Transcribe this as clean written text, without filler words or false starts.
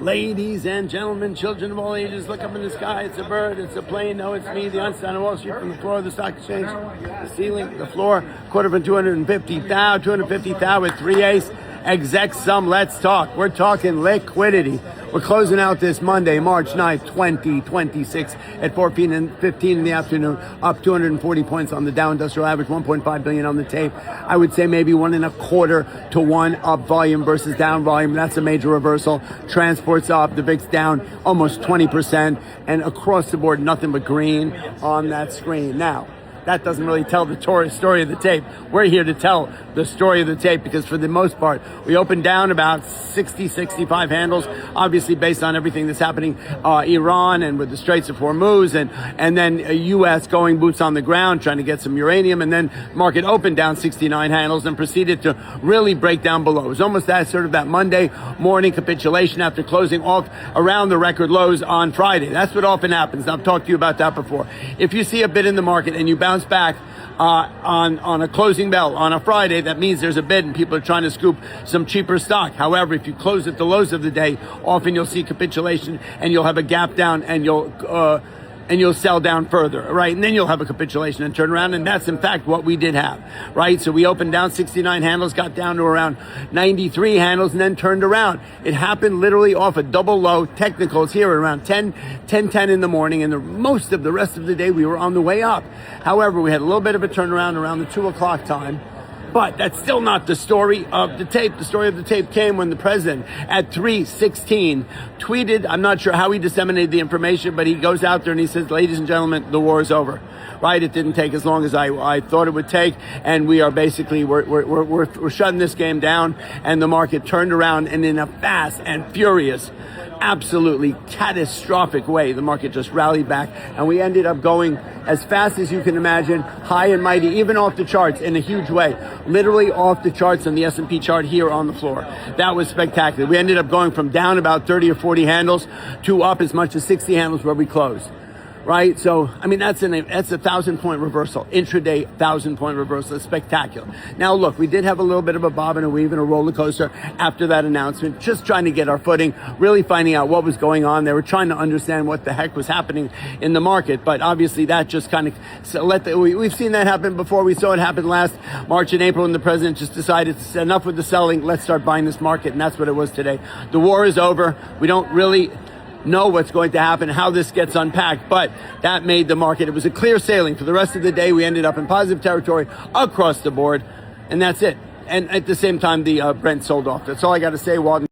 Ladies and gentlemen, children of all ages, look up in the sky. It's a bird, it's a plane. No, it's me, the Einstein of Wall Street, from the floor of the stock exchange, the ceiling, the floor, quarter for 250 thou with 3 ace. Exec sum, let's talk. We're talking liquidity. We're closing out this Monday, March 9th, 2026 at 4:15 in the afternoon, up 240 points on the Dow Industrial Average, 1.5 billion on the tape. I would say maybe 1.25 to 1 up volume versus down volume. That's a major reversal. Transport's up, the VIX down almost 20%, and across the board, nothing but green on that screen. Now, that doesn't really tell the story of the tape. We're here to tell the story of the tape because for the most part, we opened down about 60, 65 handles, obviously based on everything that's happening, Iran and with the Straits of Hormuz and then U.S. going boots on the ground, trying to get some uranium, and then market opened down 69 handles and proceeded to really break down below. It was almost that sort of that Monday morning capitulation after closing off around the record lows on Friday. That's what often happens. And I've talked to you about that before. If you see a bid in the market and you bounce back on a closing bell on a Friday, that means there's a bid and people are trying to scoop some cheaper stock. However, if you close at the lows of the day, often you'll see capitulation and you'll have a gap down and you'll sell down further, right? And then you'll have a capitulation and turn around, and that's in fact what we did have, right? So we opened down 69 handles, got down to around 93 handles, and then turned around. It happened literally off a double low. Technicals here at around 10 in the morning, and most of the rest of the day we were on the way up. However, we had a little bit of a turnaround around the 2 o'clock time. But that's still not the story of the tape. The story of the tape came when the president at 3:16 tweeted, I'm not sure how he disseminated the information, but he goes out there and he says, ladies and gentlemen, the war is over. Right? It didn't take as long as I thought it would take. And we are basically, we're shutting this game down. And the market turned around, and in a fast and furious, absolutely catastrophic way, the market just rallied back, and we ended up going as fast as you can imagine, high and mighty, even off the charts in a huge way, literally off the charts on the S&P chart here on the floor. That was spectacular. We ended up going from down about 30 or 40 handles to up as much as 60 handles where we closed. Right? So, I mean, that's a 1,000-point reversal. Intraday 1,000-point reversal. It's spectacular. Now, look, we did have a little bit of a bob and a weave and a roller coaster after that announcement, just trying to get our footing, really finding out what was going on. They were trying to understand what the heck was happening in the market. But obviously, that just kind of we've seen that happen before. We saw it happen last March and April, and the president just decided, enough with the selling. Let's start buying this market. And that's what it was today. The war is over. We don't really know what's going to happen, how this gets unpacked, but that made the market. It was a clear sailing for the rest of the day. We ended up in positive territory across the board, and that's it. And at the same time, the Brent sold off. That's all I got to say, Walden.